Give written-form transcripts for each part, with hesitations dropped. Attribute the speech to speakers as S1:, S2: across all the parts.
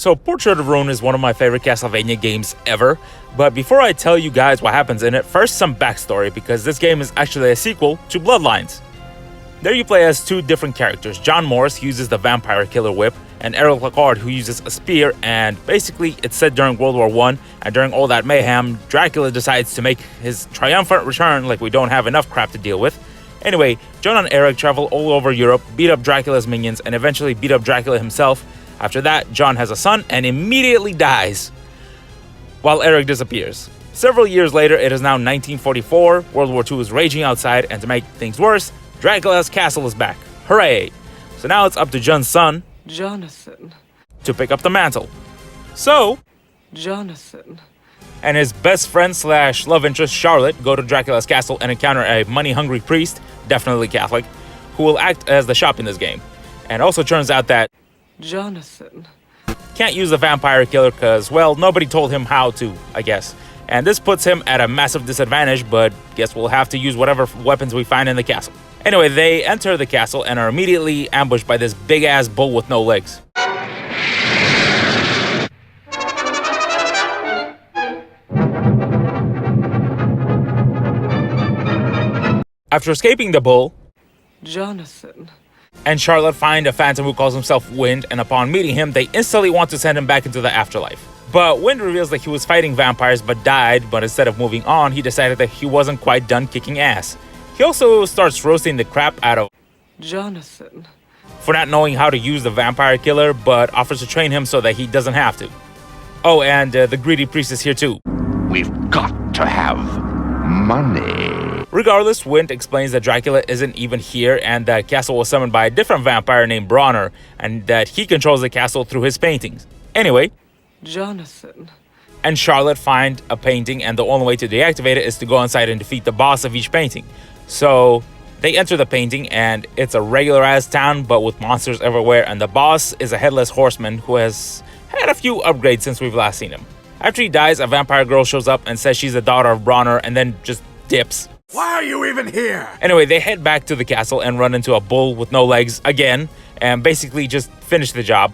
S1: So Portrait of Ruin is one of my favorite Castlevania games ever, but before I tell you guys what happens in it, first some backstory because this game is actually a sequel to Bloodlines. There you play as two different characters, John Morris, who uses the vampire killer whip, and Eric Lecarde, who uses a spear, and basically it's set during World War I, and during all that mayhem, Dracula decides to make his triumphant return like we don't have enough crap to deal with. Anyway, John and Eric travel all over Europe, beat up Dracula's minions, and eventually beat up Dracula himself. After that, John has a son and immediately dies, while Eric disappears. Several years later, it is now 1944, World War II is raging outside, and to make things worse, Dracula's castle is back. Hooray! So now it's up to John's son,
S2: Jonathan.
S1: to pick up the mantle. So,
S2: Jonathan.
S1: and his best friend slash love interest, Charlotte, go to Dracula's castle and encounter a money-hungry priest, definitely Catholic, who will act as the shop in this game. And also turns out that
S2: Jonathan.
S1: can't use the vampire killer because, well, nobody told him how to, I guess. And this puts him at a massive disadvantage, but guess we'll have to use whatever weapons we find in the castle. Anyway, they enter the castle and are immediately ambushed by this big-ass bull with no legs. After escaping the bull,
S2: Jonathan.
S1: and Charlotte find a phantom who calls himself Wind, and upon meeting him, they instantly want to send him back into the afterlife. But Wind reveals that he was fighting vampires but died, but instead of moving on, he decided that he wasn't quite done kicking ass. He also starts roasting the crap out of
S2: Jonathan.
S1: for not knowing how to use the vampire killer, but offers to train him so that he doesn't have to. Oh, and the greedy priest is here too.
S3: We've got to have money.
S1: Regardless, Wind explains that Dracula isn't even here and that castle was summoned by a different vampire named Bronner, and that he controls the castle through his paintings. Anyway,
S2: Jonathan.
S1: and Charlotte find a painting, and the only way to deactivate it is to go inside and defeat the boss of each painting. So they enter the painting, and it's a regular ass town but with monsters everywhere, and the boss is a headless horseman who has had a few upgrades since we've last seen him. After he dies, a vampire girl shows up and says she's the daughter of Bronner and then just dips.
S3: Why are you even here?
S1: Anyway, they head back to the castle and run into a bull with no legs again, and basically just finish the job.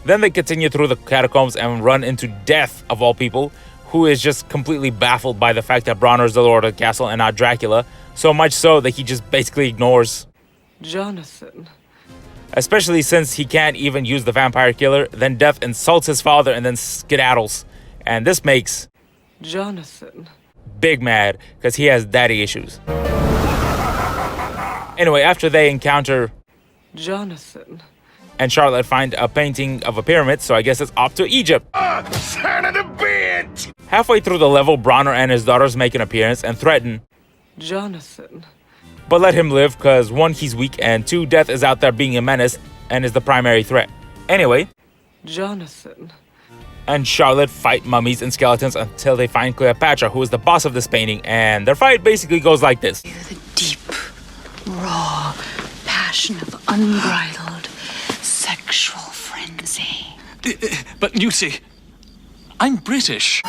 S1: Then they continue through the catacombs and run into Death, of all people, who is just completely baffled by the fact that Bronner is the lord of the castle and not Dracula, so much so that he just basically ignores.
S2: Jonathan.
S1: Especially since he can't even use the vampire killer, then Death insults his father and then skedaddles. And this makes
S2: Jonathan.
S1: Big mad, because he has daddy issues. Anyway, after they encounter
S2: Jonathan.
S1: and Charlotte find a painting of a pyramid, so I guess it's off to Egypt.
S3: Son of a bitch!
S1: Halfway through the level, Bronner and his daughters make an appearance and threaten,
S2: Jonathan.
S1: but let him live because 1, he's weak, and 2, Death is out there being a menace and is the primary threat. Anyway,
S2: Jonathan.
S1: and Charlotte fight mummies and skeletons until they find Cleopatra, who is the boss of this painting, and their fight basically goes like this.
S4: The deep, raw passion of unbridled sexual frenzy.
S5: But you see, I'm British.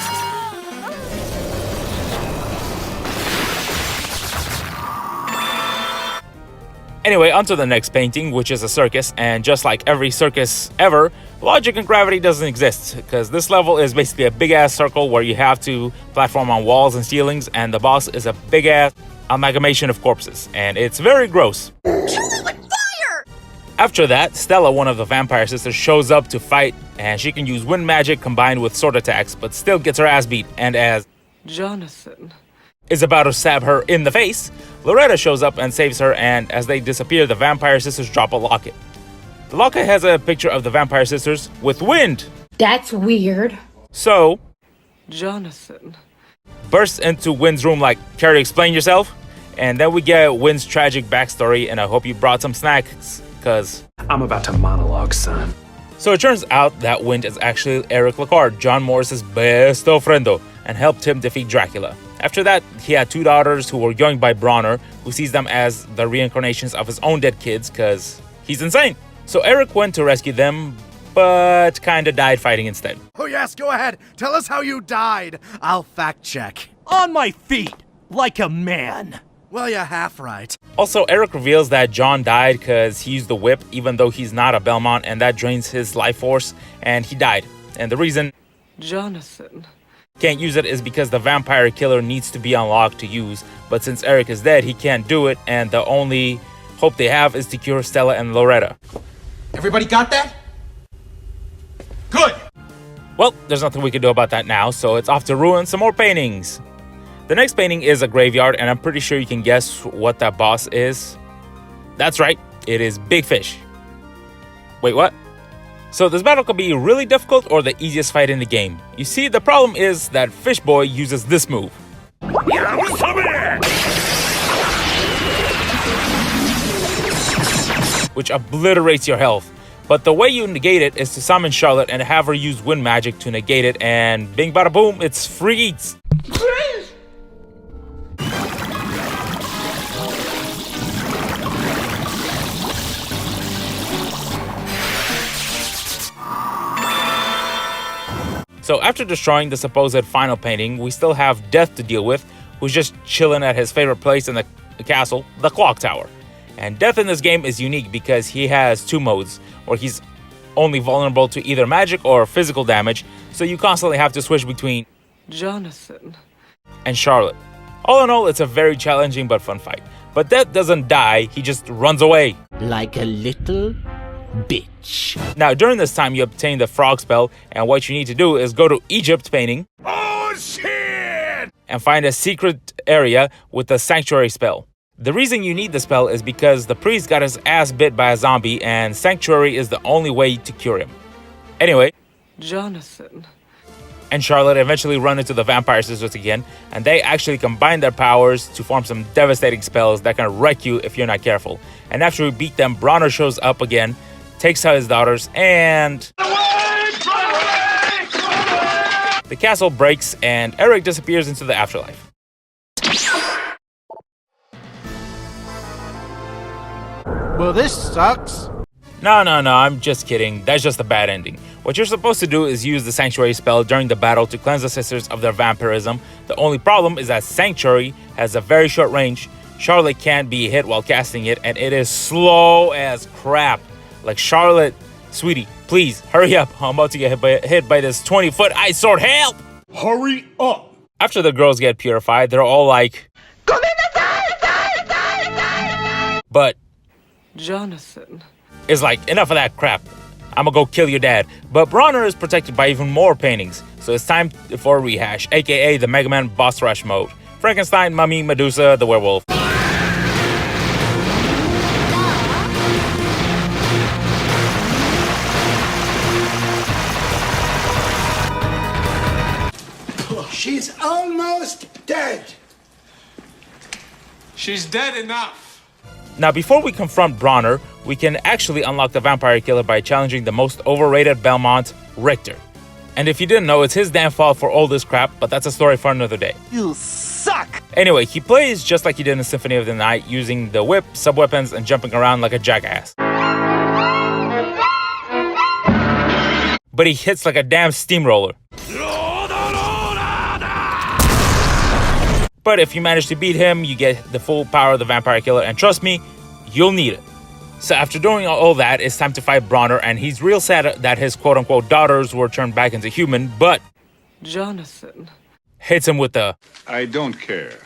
S1: Anyway, onto the next painting, which is a circus, and just like every circus ever, logic and gravity doesn't exist, because this level is basically a big-ass circle where you have to platform on walls and ceilings, and the boss is a big-ass amalgamation of corpses, and it's very gross. After that, Stella, one of the vampire sisters, shows up to fight, and she can use wind magic combined with sword attacks, but still gets her ass beat, and as
S2: Jonathan.
S1: is about to stab her in the face, Loretta shows up and saves her, and as they disappear, the vampire sisters drop a locket. The locket has a picture of the vampire sisters with wind,
S6: That's weird.
S1: so
S2: Jonathan.
S1: bursts into Wind's room like, care to explain yourself? And then we get Wind's tragic backstory, and I hope you brought some snacks, cause...
S5: I'm about to monologue, son.
S1: So it turns out that Wind is actually Eric Lecarde, John Morris's best friendo, and helped him defeat Dracula. After that, he had 2 daughters who were young by Bronner, who sees them as the reincarnations of his own dead kids, cause he's insane. So Eric went to rescue them, but kinda died fighting instead.
S3: Who
S6: yes, go ahead. Tell us how you died. I'll fact check.
S7: On my feet, like a man.
S6: Well, you're half right.
S1: Also, Eric reveals that John died because he used the whip, even though he's not a Belmont, and that drains his life force, and he died. And the reason
S2: Jonathan.
S1: can't use it is because the vampire killer needs to be unlocked to use, but since Eric is dead, he can't do it, and the only hope they have is to cure Stella and Loretta.
S8: Everybody got that? Good!
S1: Well, there's nothing we can do about that now, so it's off to ruin some more paintings. The next painting is a graveyard, and I'm pretty sure you can guess what that boss is. That's right, it is Big Fish. Wait, what? So this battle could be really difficult or the easiest fight in the game. You see, the problem is that Fish Boy uses this move, which obliterates your health. But the way you negate it is to summon Charlotte and have her use wind magic to negate it, and bing bada boom, it's free eats. So after destroying the supposed final painting, we still have Death to deal with, who's just chilling at his favorite place in the castle, the Clock Tower. And Death in this game is unique because he has two modes, where he's only vulnerable to either magic or physical damage, so you constantly have to switch between
S2: Jonathan.
S1: and Charlotte. All in all, it's a very challenging but fun fight. But Death doesn't die, he just runs away.
S7: Like a little bitch.
S1: Now, during this time, you obtain the frog spell, and what you need to do is go to Egypt painting
S3: Oh, shit!
S1: and find a secret area with the sanctuary spell. The reason you need the spell is because the priest got his ass bit by a zombie, and sanctuary is the only way to cure him. Anyway,
S2: Jonathan.
S1: and Charlotte eventually run into the Vampire Sisters again, and they actually combine their powers to form some devastating spells that can wreck you if you're not careful. And after we beat them, Bronner shows up again, takes out his daughters, and the castle breaks and Eric disappears into the afterlife.
S7: Well, this sucks.
S1: No, I'm just kidding. That's just a bad ending. What you're supposed to do is use the Sanctuary spell during the battle to cleanse the sisters of their vampirism. The only problem is that Sanctuary has a very short range. Charlotte can't be hit while casting it, and it is slow as crap. Like, Charlotte, sweetie, please, hurry up. I'm about to get hit by this 20-foot ice sword. Help!
S3: Hurry up!
S1: After the girls get purified, they're all like, but
S2: Jonathan.
S1: is like, enough of that crap. I'm gonna go kill your dad. But Bronner is protected by even more paintings, so it's time for a rehash, aka the Mega Man boss rush mode. Frankenstein, Mummy, Medusa, the werewolf.
S8: She's almost dead.
S5: She's dead enough.
S1: Now, before we confront Bronner, we can actually unlock the Vampire Killer by challenging the most overrated Belmont, Richter. And if you didn't know, it's his damn fault for all this crap, but that's a story for another day.
S7: You suck.
S1: Anyway, he plays just like he did in Symphony of the Night, using the whip, sub-weapons, and jumping around like a jackass. But he hits like a damn steamroller. But if you manage to beat him, you get the full power of the Vampire Killer, and trust me, you'll need it. So after doing all that, it's time to fight Bronner, and he's real sad that his quote-unquote daughters were turned back into human, but
S2: Jonathan.
S1: hits him with the...
S3: I don't care.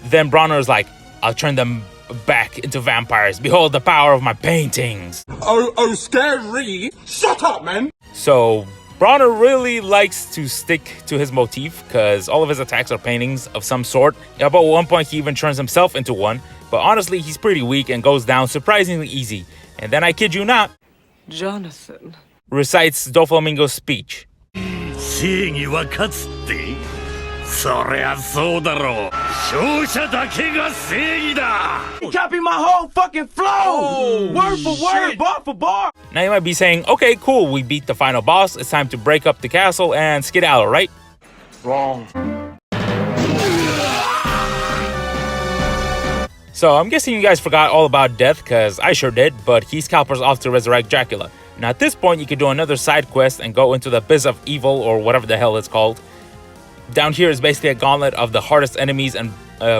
S1: Then Bronner is like, I'll turn them back into vampires. Behold the power of my paintings.
S3: Oh, scary! Shut up, man!
S1: So Bronner really likes to stick to his motif because all of his attacks are paintings of some sort. At one point, he even turns himself into one. But honestly, he's pretty weak and goes down surprisingly easy. And then, I kid you not,
S2: Jonathan.
S1: recites Doflamingo's speech.
S7: 正義は勝つってそりゃそうだろう勝者だけが正義だ
S8: Copy my whole fucking flow! Word for word, bar for bar!
S1: Now you might be saying, okay, cool, we beat the final boss. It's time to break up the castle and skedaddle, right?
S3: Wrong.
S1: So I'm guessing you guys forgot all about Death, because I sure did, but he scalpers off to resurrect Dracula. Now at this point, you can do another side quest and go into the Abyss of Evil, or whatever the hell it's called. Down here is basically a gauntlet of the hardest enemies and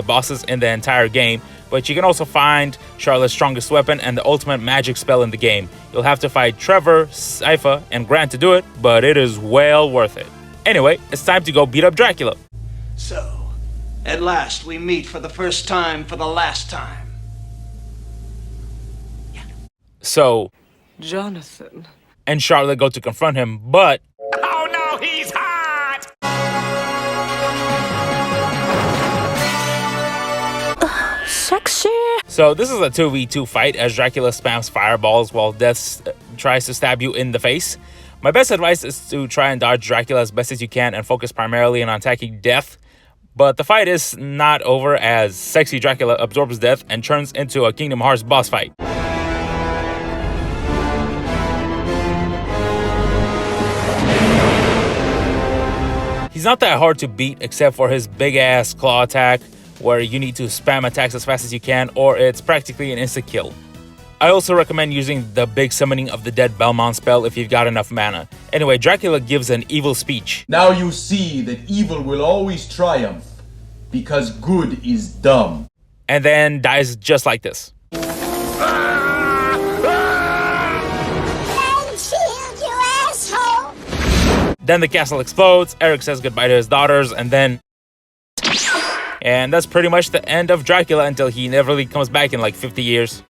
S1: bosses in the entire game, but you can also find Charlotte's strongest weapon and the ultimate magic spell in the game. You'll have to fight Trevor, Sypha, and Grant to do it, but it is well worth it. Anyway, it's time to go beat up Dracula.
S9: So, at last we meet for the first time for the last time.
S1: So,
S2: Jonathan.
S1: and Charlotte go to confront him, but
S7: Oh no, he's hot!
S4: Sexy.
S1: so this is a 2v2 fight as Dracula spams fireballs while Death tries to stab you in the face. My best advice is to try and dodge Dracula as best as you can and focus primarily on attacking Death. But the fight is not over as sexy Dracula absorbs Death and turns into a Kingdom Hearts boss fight. He's not that hard to beat except for his big ass claw attack, where you need to spam attacks as fast as you can, or it's practically an instant kill. I also recommend using the big summoning of the dead Belmont spell if you've got enough mana. Anyway, Dracula gives an evil speech.
S10: Now you see that evil will always triumph, because good is dumb.
S1: And then dies just like this. Then the castle explodes, Eric says goodbye to his daughters, and then... And that's pretty much the end of Dracula until he never really comes back in like 50 years.